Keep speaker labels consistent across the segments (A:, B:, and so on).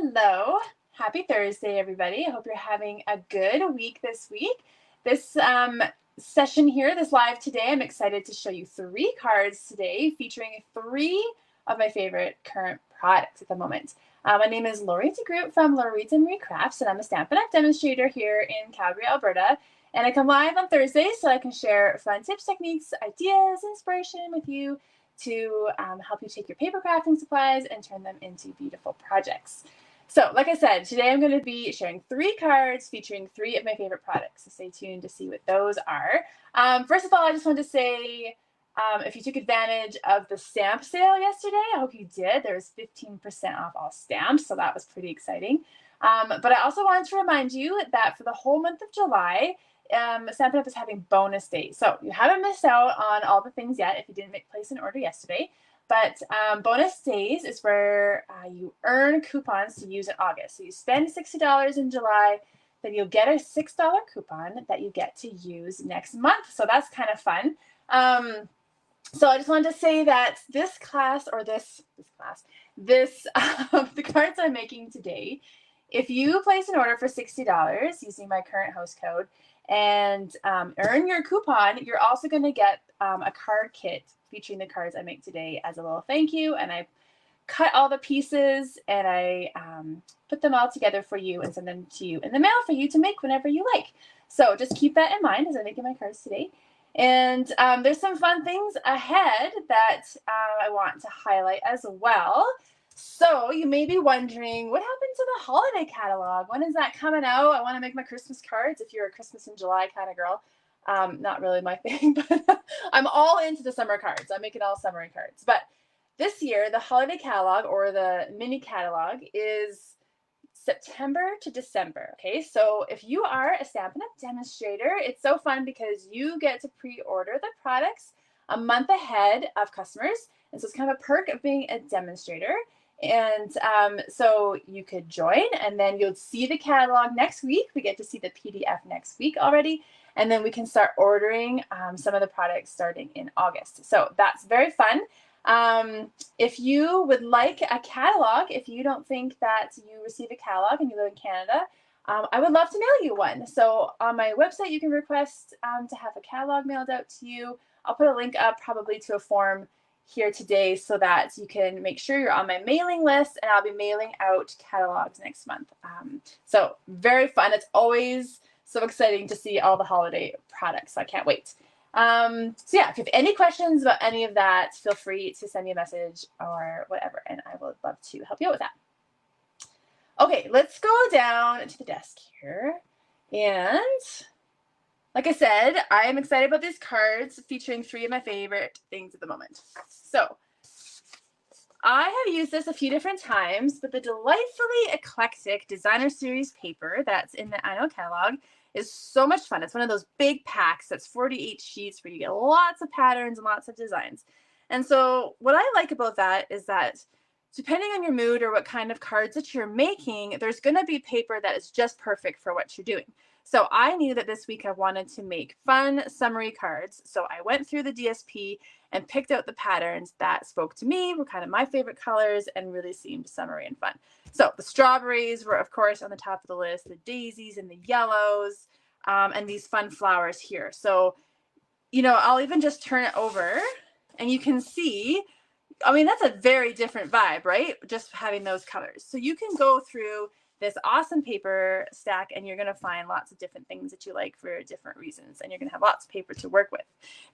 A: Hello. Happy Thursday, everybody. I hope you're having a good week this week. This session here, this live today, I'm excited to show you 3 cards today featuring 3 of my favorite current products at the moment. My name is Lori DeGroot from Lori's and Marie Crafts, and I'm a Stampin' Up! Demonstrator here in Calgary, Alberta. And I come live on Thursdays so I can share fun tips, techniques, ideas, inspiration with you to help you take your paper crafting supplies and turn them into beautiful projects. So, like I said, today I'm going to be sharing 3 cards featuring 3 of my favorite products. So stay tuned to see what those are. First of all, I just wanted to say, if you took advantage of the stamp sale yesterday, I hope you did. There was 15% off all stamps, so that was pretty exciting. But I also wanted to remind you that for the whole month of July, Stampin' Up! Is having bonus days. So you haven't missed out on all the things yet if you didn't place an order yesterday. But bonus days is where you earn coupons to use in August. So you spend $60 in July, then you'll get a $6 coupon that you get to use next month. So that's kind of fun. So I just wanted to say that the cards I'm making today, if you place an order for $60 using my current host code and earn your coupon, you're also going to get a card kit featuring the cards I make today as a little thank you. And I cut all the pieces and I put them all together for you and send them to you in the mail for you to make whenever you like. So just keep that in mind as I'm making my cards today. And there's some fun things ahead that I want to highlight as well. So you may be wondering, what happened to the holiday catalog? When is that coming out? I want to make my Christmas cards if you're a Christmas in July kind of girl. Not really my thing, but I'm all into the summer cards. I'm making all summery cards. But this year, the holiday catalog or the mini catalog is September to December. Okay, so if you are a Stampin' Up! Demonstrator, it's so fun because you get to pre-order the products a month ahead of customers. And so it's kind of a perk of being a demonstrator. And so you could join and then you'll see the catalog next week. We get to see the PDF next week already. And then we can start ordering some of the products starting in August. So that's very fun. If you would like a catalog, if you don't think that you receive a catalog and you live in Canada, I would love to mail you one. So on my website, you can request to have a catalog mailed out to you. I'll put a link up probably to a form here today so that you can make sure you're on my mailing list, and I'll be mailing out catalogs next month. So very fun. It's always so exciting to see all the holiday products. So I can't wait. So yeah, if you have any questions about any of that, feel free to send me a message or whatever, and I would love to help you out with that. Okay, let's go down to the desk here. And like I said, I'm excited about these cards featuring 3 of my favorite things at the moment. So I have used this a few different times, but the Delightfully Eclectic Designer Series paper that's in the annual catalog is so much fun. It's one of those big packs that's 48 sheets where you get lots of patterns and lots of designs. And so what I like about that is that depending on your mood or what kind of cards that you're making, there's going to be paper that is just perfect for what you're doing. So I knew that this week I wanted to make fun summery cards. So I went through the DSP and picked out the patterns that spoke to me, were kind of my favorite colors, and really seemed summery and fun. So the strawberries were, of course, on the top of the list, the daisies and the yellows, and these fun flowers here. So, you know, I'll even just turn it over and you can see, I mean, that's a very different vibe, right? Just having those colors. So you can go through this awesome paper stack and you're going to find lots of different things that you like for different reasons, and you're going to have lots of paper to work with.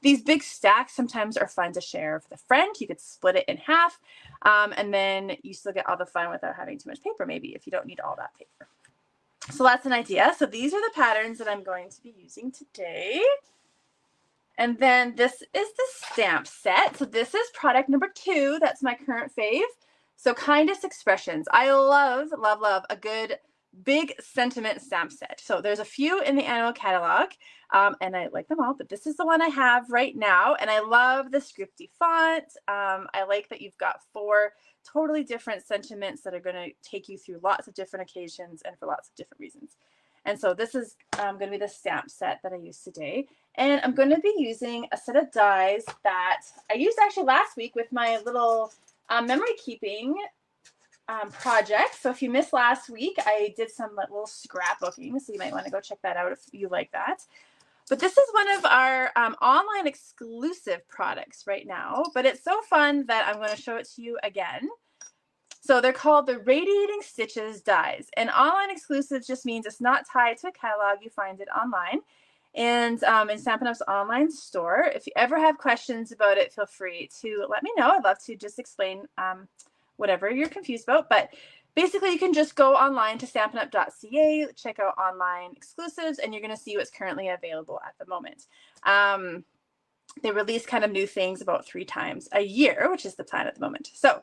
A: These big stacks sometimes are fun to share with a friend. You could split it in half, and then you still get all the fun without having too much paper, maybe, if you don't need all that paper. So that's an idea. So these are the patterns that I'm going to be using today. And then this is the stamp set. So this is product number 2. That's my current fave. So Kindest Expressions. I love, love, love a good big sentiment stamp set. So there's a few in the annual catalog, and I like them all, but this is the one I have right now. And I love the scripty font. I like that you've got 4 totally different sentiments that are going to take you through lots of different occasions and for lots of different reasons. And so this is going to be the stamp set that I use today. And I'm going to be using a set of dies that I used actually last week with my little memory keeping project. So if you missed last week, I did some little scrapbooking, so you might want to go check that out if you like that. But this is one of our online exclusive products right now, but it's so fun that I'm going to show it to you again. So they're called the Radiating Stitches Dies. And online exclusive just means it's not tied to a catalog. You find it online and in Stampin' Up's online store. If you ever have questions about it, feel free to let me know. I'd love to just explain whatever you're confused about. But basically, you can just go online to stampinup.ca, check out online exclusives, and you're going to see what's currently available at the moment. They release kind of new things about 3 times a year, which is the plan at the moment. So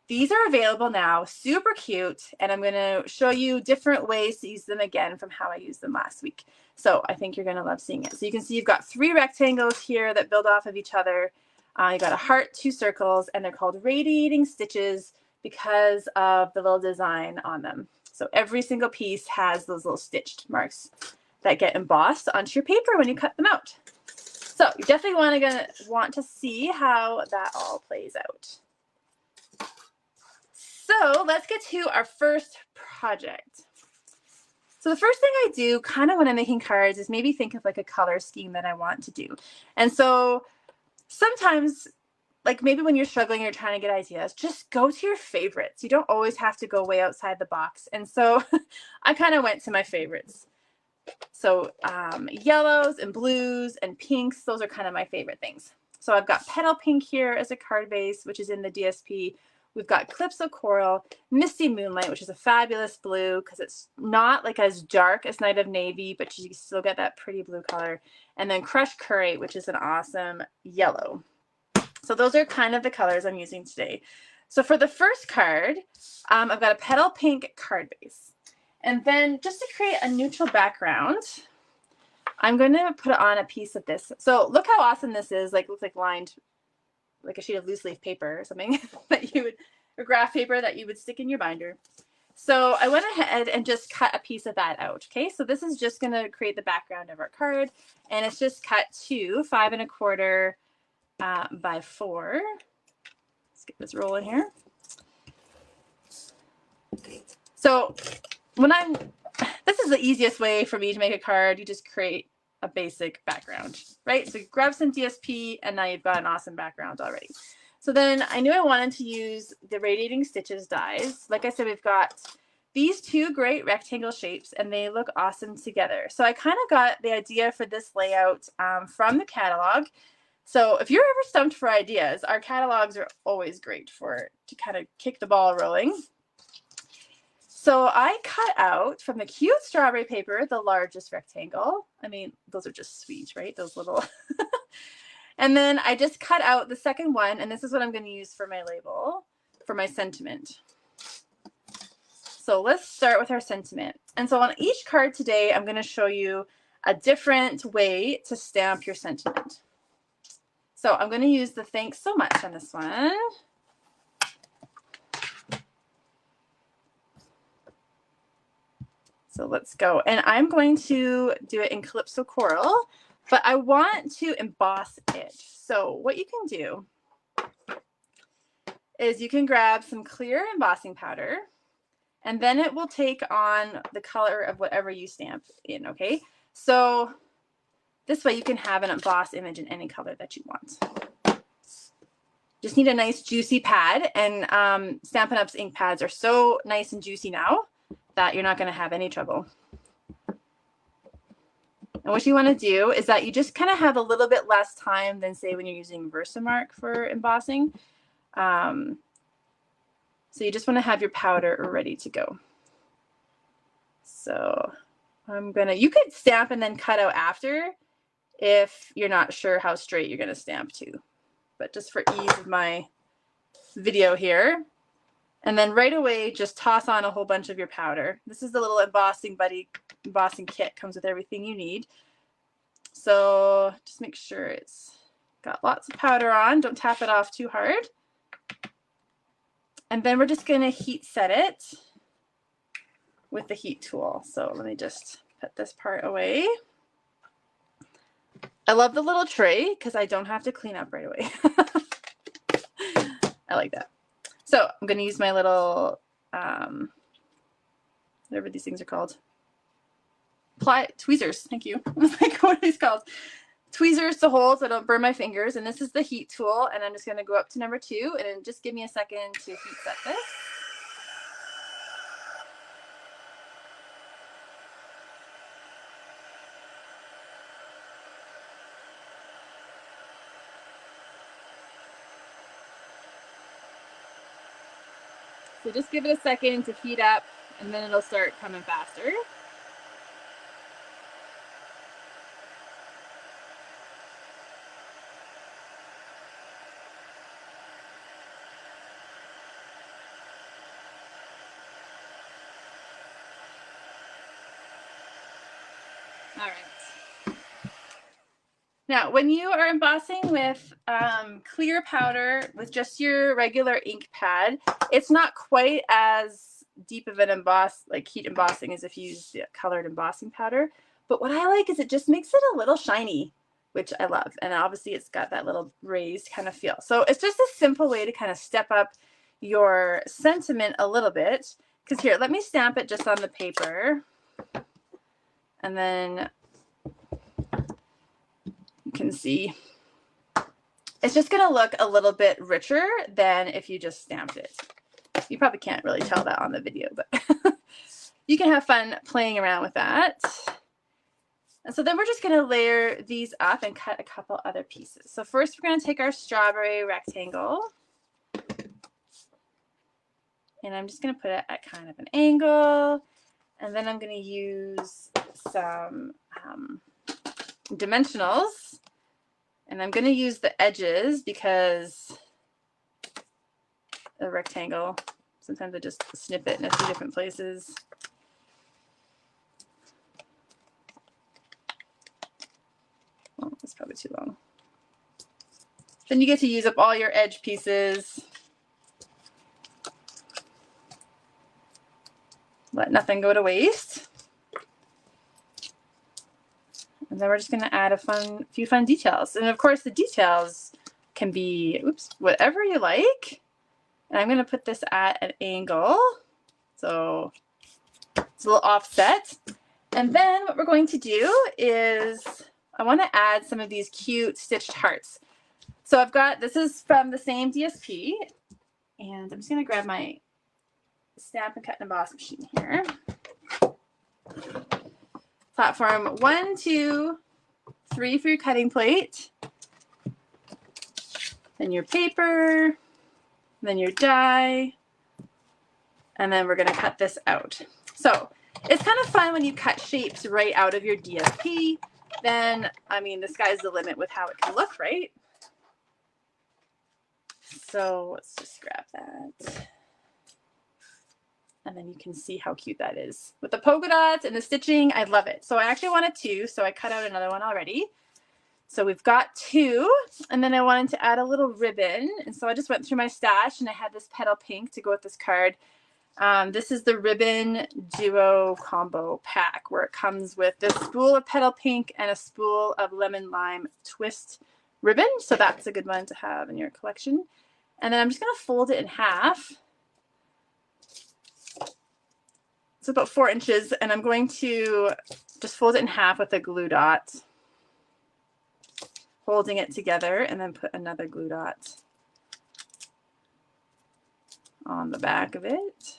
A: these are available now, super cute, and I'm going to show you different ways to use them again from how I used them last week. So I think you're going to love seeing it. So you can see you've got 3 rectangles here that build off of each other. You got a heart, 2 circles, and they're called Radiating Stitches because of the little design on them. So every single piece has those little stitched marks that get embossed onto your paper when you cut them out. So you definitely want to see how that all plays out. So let's get to our first project. So the first thing I do kind of when I'm making cards is maybe think of like a color scheme that I want to do. And so sometimes, like maybe when you're struggling, you're trying to get ideas, just go to your favorites. You don't always have to go way outside the box. And so I kind of went to my favorites. So yellows and blues and pinks, those are kind of my favorite things. So I've got Petal Pink here as a card base, which is in the DSP. We've got Calypso Coral, Misty Moonlight, which is a fabulous blue because it's not like as dark as Night of Navy, but you still get that pretty blue color. And then Crushed Curate, which is an awesome yellow. So those are kind of the colors I'm using today. So for the first card, I've got a Petal Pink card base. And then just to create a neutral background, I'm going to put on a piece of this. So look how awesome this is. Like, looks like lined, like a sheet of loose leaf paper or something that you would, or graph paper that you would stick in your binder. So I went ahead and just cut a piece of that out. Okay, so this is just going to create the background of our card, and it's just cut to 5 1/4 by 4. Let's get this rolling here. So this is the easiest way for me to make a card. You just create a basic background, right? So you grab some DSP and now you've got an awesome background already. So then I knew I wanted to use the Radiating Stitches dies. Like I said, we've got these 2 great rectangle shapes and they look awesome together. So I kind of got the idea for this layout from the catalog. So if you're ever stumped for ideas, our catalogs are always great to kind of kick the ball rolling. So I cut out from the cute strawberry paper, the largest rectangle. I mean, those are just sweet, right? Those little. And then I just cut out the second one, and this is what I'm going to use for my label, for my sentiment. So let's start with our sentiment. And so on each card today, I'm going to show you a different way to stamp your sentiment. So I'm going to use the thanks so much on this one. So let's go. And I'm going to do it in Calypso Coral, but I want to emboss it. So what you can do is you can grab some clear embossing powder, and then it will take on the color of whatever you stamp in, okay? So this way you can have an embossed image in any color that you want. Just need a nice juicy pad, and Stampin' Up's ink pads are so nice and juicy now that you're not going to have any trouble. And what you want to do is that you just kind of have a little bit less time than, say, when you're using Versamark for embossing. So you just want to have your powder ready to go. So you could stamp and then cut out after if you're not sure how straight you're going to stamp to. But just for ease of my video here. And then right away, just toss on a whole bunch of your powder. This is the little embossing kit. Comes with everything you need. So just make sure it's got lots of powder on. Don't tap it off too hard. And then we're just going to heat set it with the heat tool. So let me just put this part away. I love the little tray because I don't have to clean up right away. I like that. So I'm going to use my little whatever these things are called. Tweezers, thank you. I was like, what are these called? Tweezers to hold so I don't burn my fingers. And this is the heat tool. And I'm just going to go up to number 2 and then just give me a second to heat set this. So just give it a second to heat up and then it'll start coming faster. All right. Now, when you are embossing with clear powder with just your regular ink pad, it's not quite as deep of an heat embossing as if you use the colored embossing powder. But what I like is it just makes it a little shiny, which I love. And obviously it's got that little raised kind of feel. So it's just a simple way to kind of step up your sentiment a little bit. Because here, let me stamp it just on the paper. And then you can see it's just going to look a little bit richer than if you just stamped it. You probably can't really tell that on the video, but you can have fun playing around with that. And so then we're just going to layer these up and cut a couple other pieces. So first we're going to take our strawberry rectangle. And I'm just going to put it at kind of an angle. And then I'm going to use some dimensionals. And I'm going to use the edges because the rectangle, sometimes I just snip it in a few different places. Oh, that's probably too long. Then you get to use up all your edge pieces. Let nothing go to waste. And then we're just going to add a few fun details. And of course the details can be, whatever you like. And I'm going to put this at an angle. So it's a little offset. And then what we're going to do is I want to add some of these cute stitched hearts. So I've got, this is from the same DSP. And I'm just going to grab my Stamp and Cut and Emboss machine here. Platform 1, 2, 3 for your cutting plate. Then your paper. Then your die. And then we're going to cut this out. So it's kind of fun when you cut shapes right out of your DSP. Then, I mean, the sky's the limit with how it can look, right? So let's just grab that. And then you can see how cute that is. With the polka dots and the stitching, I love it. So I actually wanted 2, so I cut out another one already. So we've got 2, and then I wanted to add a little ribbon. And so I just went through my stash, and I had this petal pink to go with this card. This is the Ribbon Duo Combo Pack, where it comes with this spool of petal pink and a spool of lemon lime twist ribbon. So that's a good one to have in your collection. And then I'm just going to fold it in half. It's about 4 inches, and I'm going to just fold it in half with a glue dot, holding it together, and then put another glue dot on the back of it.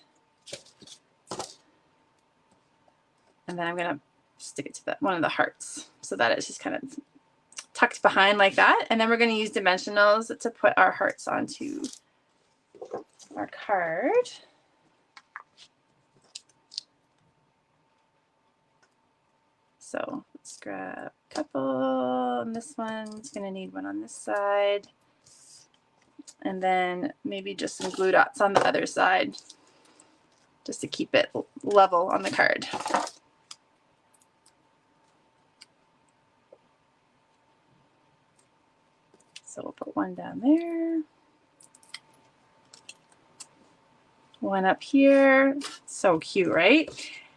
A: And then I'm going to stick it to one of the hearts so that it's just kind of tucked behind like that. And then we're going to use dimensionals to put our hearts onto our card. So let's grab a couple, and this one's going to need one on this side. And then maybe just some glue dots on the other side, just to keep it level on the card. So we'll put one down there. One up here. So cute, right?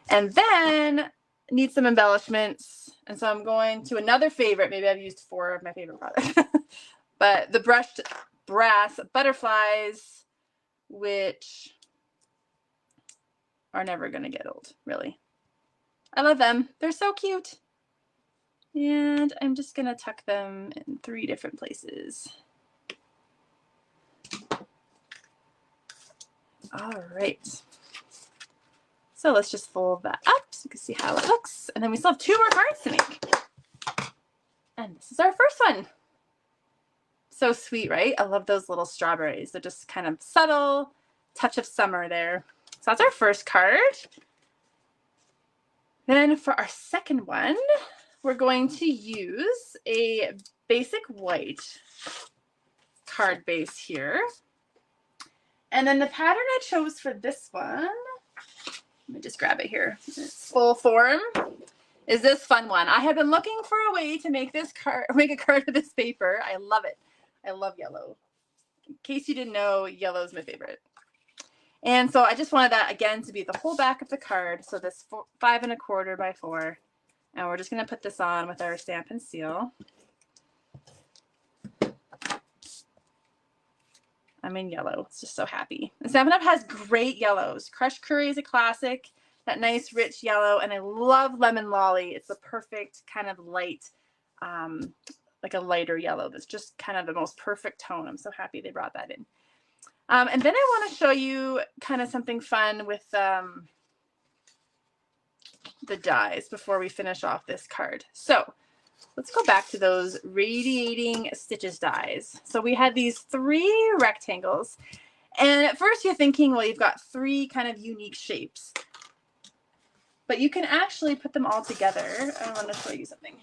A: And then need some embellishments, and so I'm going to another favorite. Maybe I've used 4 of my favorite products, but the brushed brass butterflies, which are never going to get old, really. I love them. They're so cute. And I'm just going to tuck them in 3 different places. All right. So let's just fold that up so you can see how it looks. And then we still have 2 more cards to make. And this is our first one. So sweet, right? I love those little strawberries. They're just kind of subtle touch of summer there. So that's our first card. Then for our second one, we're going to use a basic white card base here. And then the pattern I chose for this one, let me just grab it here. It's full form. Is this fun one? I have been looking for a way to make this card, make a card with this paper. I love it. I love yellow. In case you didn't know, yellow is my favorite. And so I just wanted that again to be the whole back of the card. So this 5 1/4 by 4. And we're just going to put this on with our stamp and seal. I'm in yellow. It's just so happy. And Stampin' Up! Has great yellows. Crushed Curry is a classic. That nice rich yellow. And I love Lemon Lolly. It's the perfect kind of light, like a lighter yellow. That's just kind of the most perfect tone. I'm so happy they brought that in. And then I want to show you kind of something fun with the dies before we finish off this card. So let's go back to those Radiating Stitches dies. So we had these 3 rectangles. And at first you're thinking, well, you've got 3 kind of unique shapes. But you can actually put them all together. I want to show you something.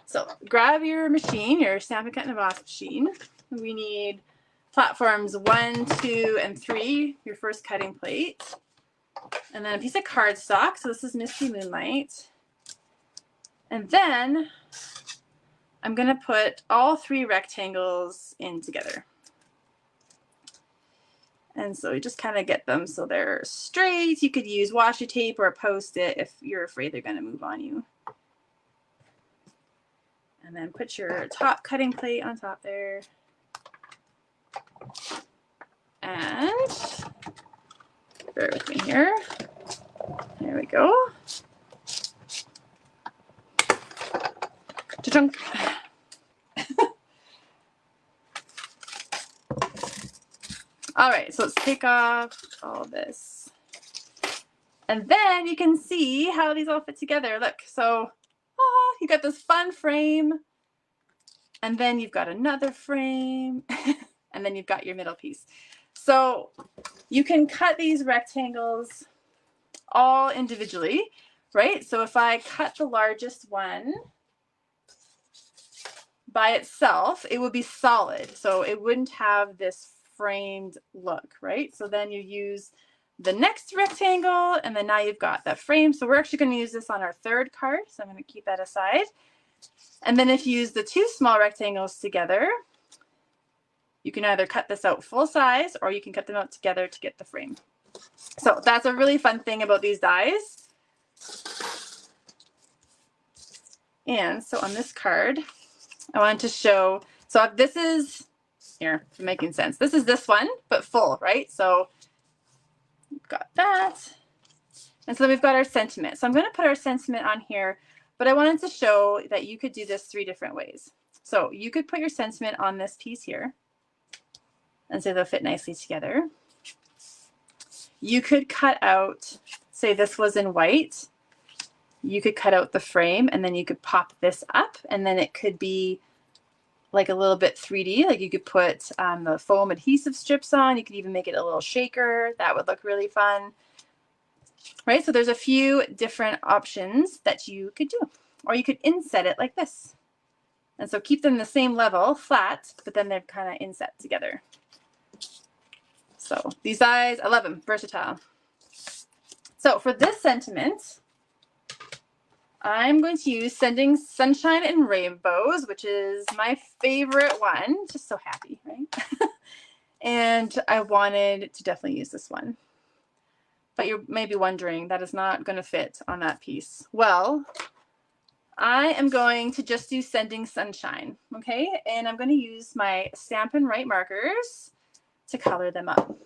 A: So grab your machine, your Stampin' Cut and Emboss machine. We need platforms 1, 2, and 3, your first cutting plate. And then a piece of cardstock. So this is Misty Moonlight. And then I'm going to put all 3 rectangles in together. And so you just kind of get them so they're straight. You could use washi tape or a Post-it if you're afraid they're going to move on you. And then put your top cutting plate on top there. And bear with me here. There we go. Ta-chunk. All right, so let's take off all this. And then you can see how these all fit together. Look, so you got this fun frame, and then you've got another frame, and then you've got your middle piece. So you can cut these rectangles all individually, right? So if I cut the largest one by itself, it would be solid. So it wouldn't have this framed look, right? So then you use the next rectangle, and then now you've got that frame. So we're actually going to use this on our 3rd card. So I'm going to keep that aside. And then if you use the 2 small rectangles together, you can either cut this out full size or you can cut them out together to get the frame. So that's a really fun thing about these dies. And so on this card, I wanted to show, so this is, here, for making sense, this is this one, but full, right? So we've got that. And so then we've got our sentiment. So I'm going to put our sentiment on here, but I wanted to show that you could do this 3 different ways. So you could put your sentiment on this piece here, and so they'll fit nicely together. You could cut out, say this was in white, you could cut out the frame, and then you could pop this up, and then it could be like a little bit 3D. Like you could put the foam adhesive strips on. You could even make it a little shaker. That would look really fun. Right? So there's a few different options that you could do. Or you could inset it like this. And so keep them the same level, flat, but then they're kind of inset together. So these dies, I love them, versatile. So for this sentiment, I'm going to use Sending Sunshine and Rainbows, which is my favorite one. Just so happy, right? And I wanted to definitely use this one. But you're maybe wondering, that is not going to fit on that piece. Well, I am going to just do Sending Sunshine, okay? And I'm going to use my Stampin' Write markers to color them up.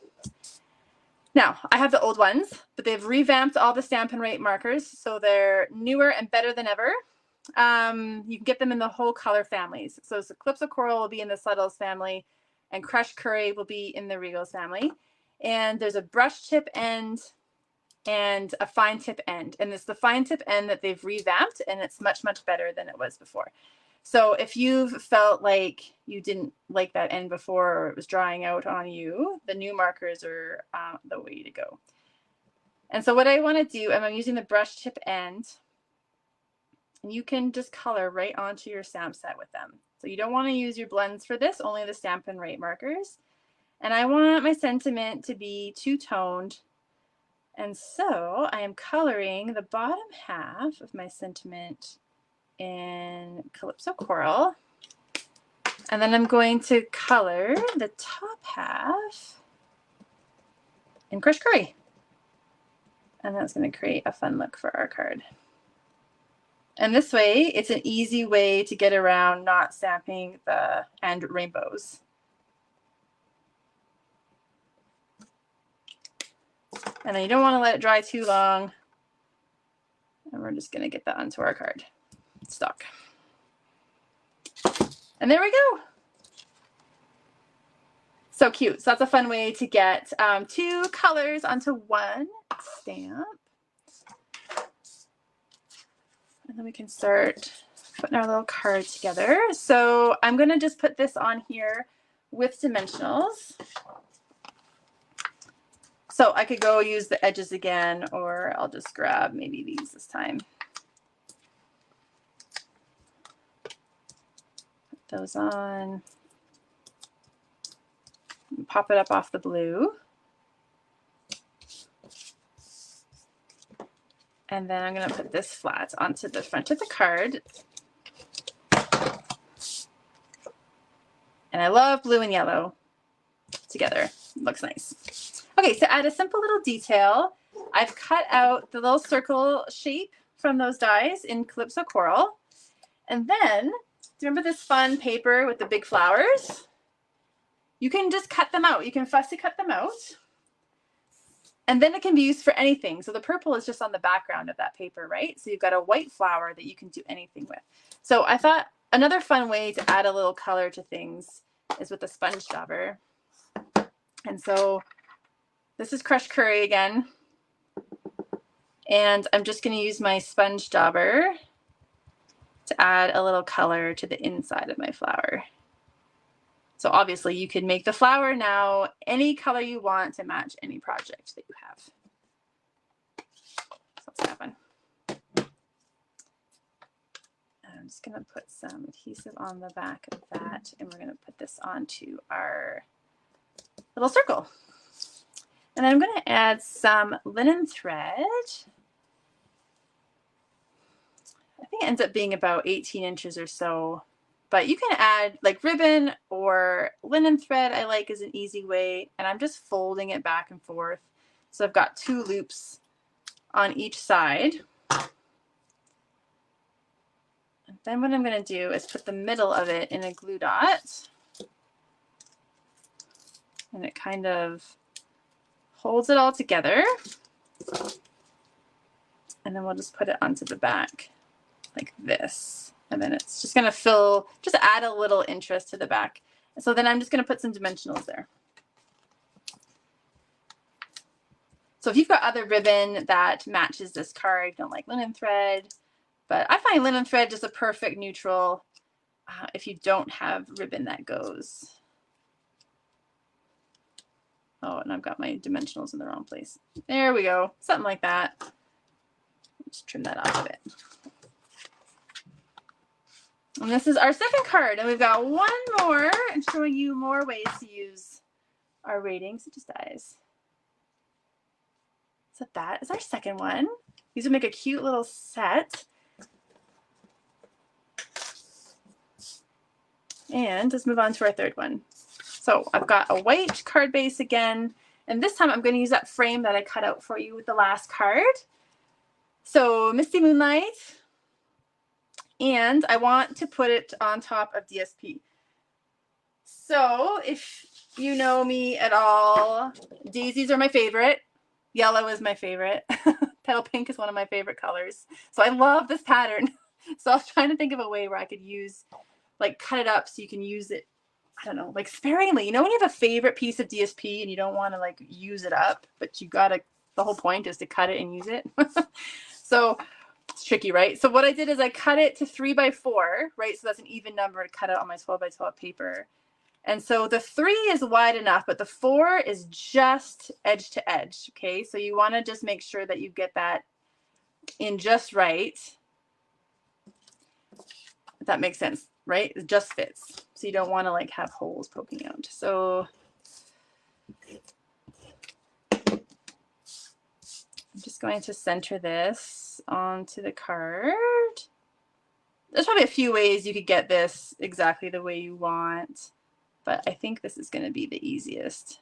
A: Now, I have the old ones, but they've revamped all the Stampin' Rate markers, so they're newer and better than ever. You can get them in the whole color families. So Calypso Coral will be in the Subtles family, and Crushed Curry will be in the Regals family. And there's a brush tip end and a fine tip end. And it's the fine tip end that they've revamped, and it's much, much better than it was before. So if you've felt like you didn't like that end before, or it was drying out on you, the new markers are the way to go. And so what I want to do, I'm using the brush tip end, and you can just color right onto your stamp set with them. So you don't want to use your blends for this, only the Stampin' Rate markers. And I want my sentiment to be two-toned. And so I am coloring the bottom half of my sentiment in Calypso Coral. And then I'm going to color the top half in Crushed Curry. And that's going to create a fun look for our card. And this way, it's an easy way to get around not stamping the end rainbows. And then you don't want to let it dry too long. And we're just going to get that onto our card stock. And there we go. So cute. So that's a fun way to get two colors onto one stamp. And then we can start putting our little card together. So I'm going to just put this on here with dimensionals. So I could go use the edges again, or I'll just grab maybe these this time. Put those on. Pop it up off the blue. And then I'm going to put this flat onto the front of the card. And I love blue and yellow together. It looks nice. Okay, so add a simple little detail. I've cut out the little circle shape from those dies in Calypso Coral. And then, do you remember this fun paper with the big flowers? You can just cut them out. You can fussy cut them out. And then it can be used for anything. So the purple is just on the background of that paper, right? So you've got a white flower that you can do anything with. So I thought another fun way to add a little color to things is with a sponge dauber. And so this is Crushed Curry again. And I'm just going to use my sponge dauber to add a little color to the inside of my flower. So obviously you can make the flower now any color you want to match any project that you have. So let's have one. I'm just going to put some adhesive on the back of that, and we're going to put this onto our little circle. And then I'm going to add some linen thread. I think it ends up being about 18 inches or so. But you can add like ribbon or linen thread, I like, is an easy way. And I'm just folding it back and forth. So I've got two loops on each side. And then what I'm going to do is put the middle of it in a glue dot. And it kind of holds it all together. And then we'll just put it onto the back like this. And then it's just going to fill, just add a little interest to the back. So then I'm just going to put some dimensionals there. So if you've got other ribbon that matches this card, you don't like linen thread, but I find linen thread just a perfect neutral if you don't have ribbon that goes. Oh, and I've got my dimensionals in the wrong place. There we go. Something like that. Just trim that off a bit. And this is our second card, and we've got one more and showing you more ways to use our Radiating Stitches Dies. So that is our second one. These will make a cute little set. And let's move on to our third one. So I've got a white card base again, and this time I'm going to use that frame that I cut out for you with the last card. So Misty Moonlight. And I want to put it on top of DSP. So if you know me at all, daisies are my favorite. Yellow is my favorite. Petal pink is one of my favorite colors. So I love this pattern. So I was trying to think of a way where I could use, like, cut it up so you can use it, I don't know, like sparingly. You know when you have a favorite piece of DSP and you don't want to like use it up, but you gotta, the whole point is to cut it and use it. So it's tricky, right? So what I did is I cut it to 3x4, right? So that's an even number to cut out on my 12x12 paper. And so the 3 is wide enough, but the 4 is just edge to edge. Okay, so you want to just make sure that you get that in just right. If that makes sense, right? It just fits. So you don't want to like have holes poking out. So I'm just going to center this onto the card. There's probably a few ways you could get this exactly the way you want, but I think this is going to be the easiest.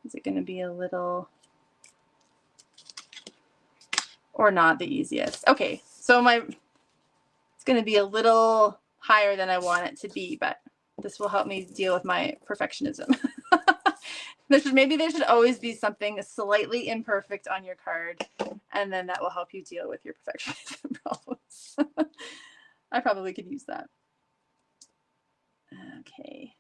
A: Is it going to be a little, or not the easiest? Okay, so it's going to be a little higher than I want it to be, but this will help me deal with my perfectionism. Maybe there should always be something slightly imperfect on your card, and then that will help you deal with your perfectionism problems. I probably could use that. Okay.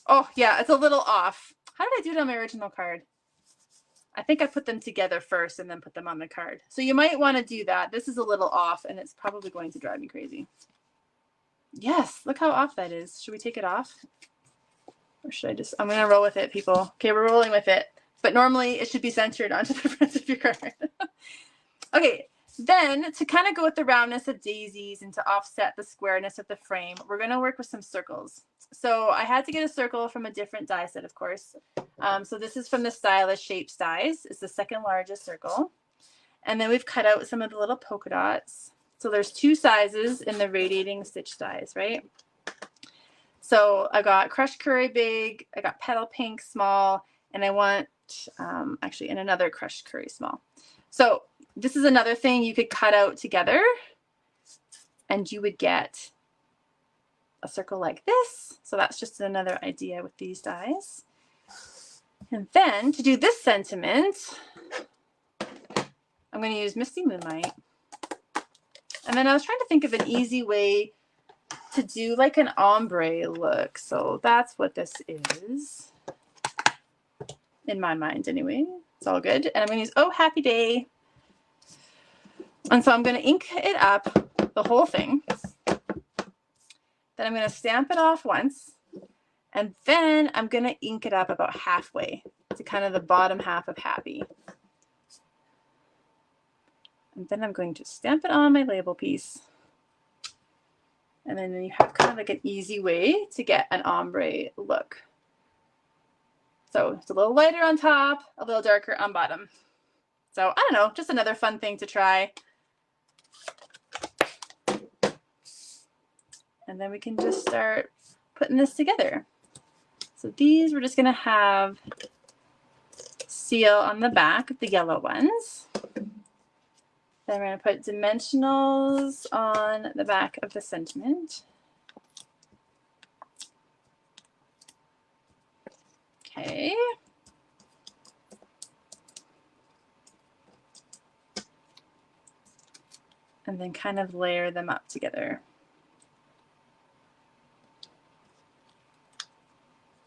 A: Oh, yeah, it's a little off. How did I do it on my original card? I think I put them together first and then put them on the card. So you might want to do that. This is a little off, and it's probably going to drive me crazy. Yes, look how off that is. Should we take it off? Or should I just, I'm going to roll with it, people. Okay, we're rolling with it. But normally it should be centered onto the front of your card. Okay, then to kind of go with the roundness of daisies and to offset the squareness of the frame, we're going to work with some circles. So I had to get a circle from a different die set, of course. So this is from the Stylish Shapes dies. It's the second largest circle. And then we've cut out some of the little polka dots. So there's 2 sizes in the Radiating Stitch dies, right? So I got crushed curry big, I got petal pink small, and I want actually in another crushed curry small. So this is another thing you could cut out together and you would get a circle like this. So that's just another idea with these dies. And then to do this sentiment, I'm going to use Misty Moonlight. And then I was trying to think of an easy way to do like an ombre look. So that's what this is. In my mind anyway. It's all good. And I'm going to use Oh Happy Day. And so I'm going to ink it up, the whole thing. Then I'm going to stamp it off once. And then I'm going to ink it up about halfway to kind of the bottom half of Happy. And then I'm going to stamp it on my label piece. And then you have kind of like an easy way to get an ombre look. So it's a little lighter on top, a little darker on bottom. So I don't know, just another fun thing to try. And then we can just start putting this together. So these we're just going to have seal on the back of the yellow ones. Then we're going to put dimensionals on the back of the sentiment. Okay. And then kind of layer them up together.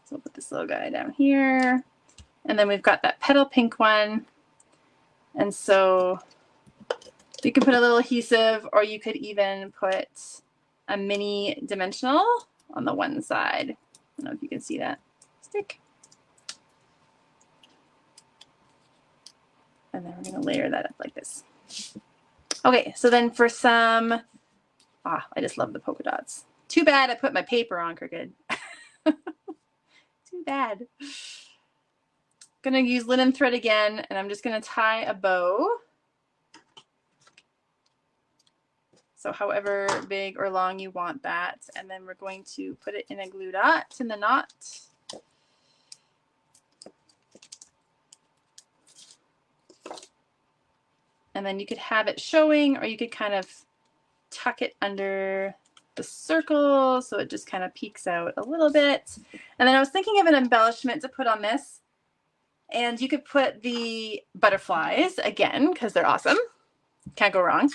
A: So we'll put this little guy down here. And then we've got that petal pink one. And so you can put a little adhesive, or you could even put a mini dimensional on the one side. I don't know if you can see that. Stick. And then we're going to layer that up like this. Okay, so then for some, I just love the polka dots. Too bad I put my paper on crooked. Too bad. Going to use linen thread again, and I'm just going to tie a bow. So however big or long you want that. And then we're going to put it in a glue dot in the knot. And then you could have it showing, or you could kind of tuck it under the circle so it just kind of peeks out a little bit. And then I was thinking of an embellishment to put on this. And you could put the butterflies again, because they're awesome. Can't go wrong.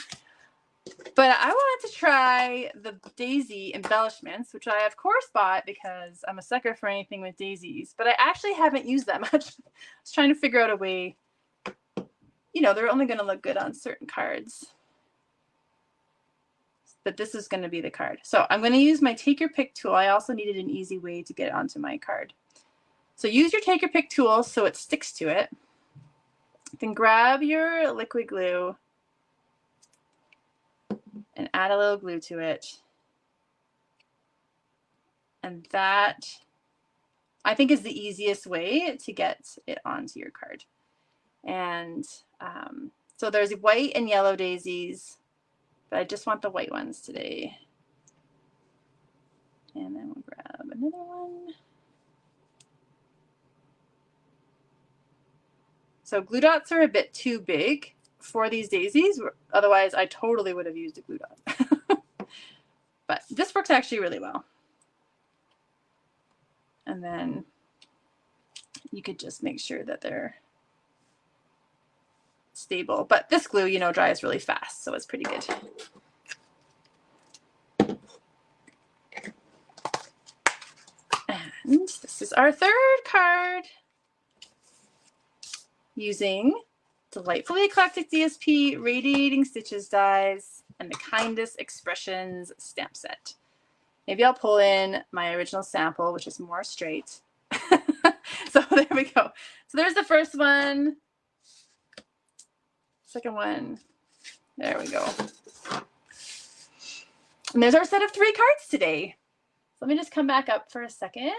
A: But I wanted to try the daisy embellishments, which I of course bought because I'm a sucker for anything with daisies, but I actually haven't used that much. I was trying to figure out a way, you know, they're only going to look good on certain cards. But this is going to be the card. So I'm going to use my take your pick tool. I also needed an easy way to get onto my card. So use your take your pick tool so it sticks to it. Then grab your liquid glue and add a little glue to it. And that, I think, is the easiest way to get it onto your card. And so there's white and yellow daisies, but I just want the white ones today. And then we'll grab another one. So glue dots are a bit too big for these daisies. Otherwise, I totally would have used a glue dot. But this works actually really well. And then you could just make sure that they're stable. But this glue, you know, dries really fast, so it's pretty good. And this is our third card using Delightfully Eclectic DSP, Radiating Stitches Dies, and the Kindest Expressions stamp set. Maybe I'll pull in my original sample, which is more straight. So there we go. So there's the first one. Second one. There we go. And there's our set of 3 cards today. So let me just come back up for a second.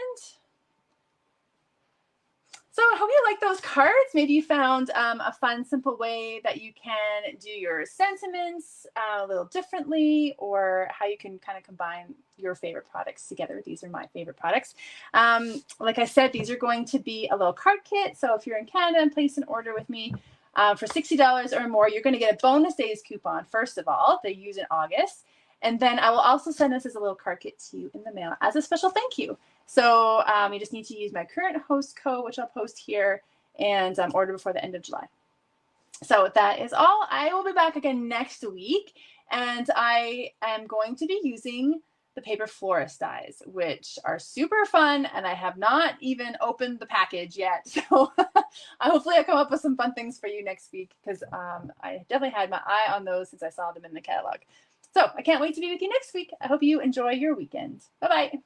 A: So I hope you like those cards. Maybe you found a fun, simple way that you can do your sentiments a little differently, or how you can kind of combine your favorite products together. These are my favorite products. Like I said, these are going to be a little card kit. So if you're in Canada and place an order with me for $60 or more, you're going to get a bonus days coupon, first of all, they use in August. And then I will also send this as a little card kit to you in the mail as a special thank you. So you just need to use my current host code, which I'll post here, and order before the end of July. So that is all. I will be back again next week, and I am going to be using the paper florist dies, which are super fun, and I have not even opened the package yet. So hopefully I come up with some fun things for you next week, because I definitely had my eye on those since I saw them in the catalog. So I can't wait to be with you next week. I hope you enjoy your weekend. Bye-bye.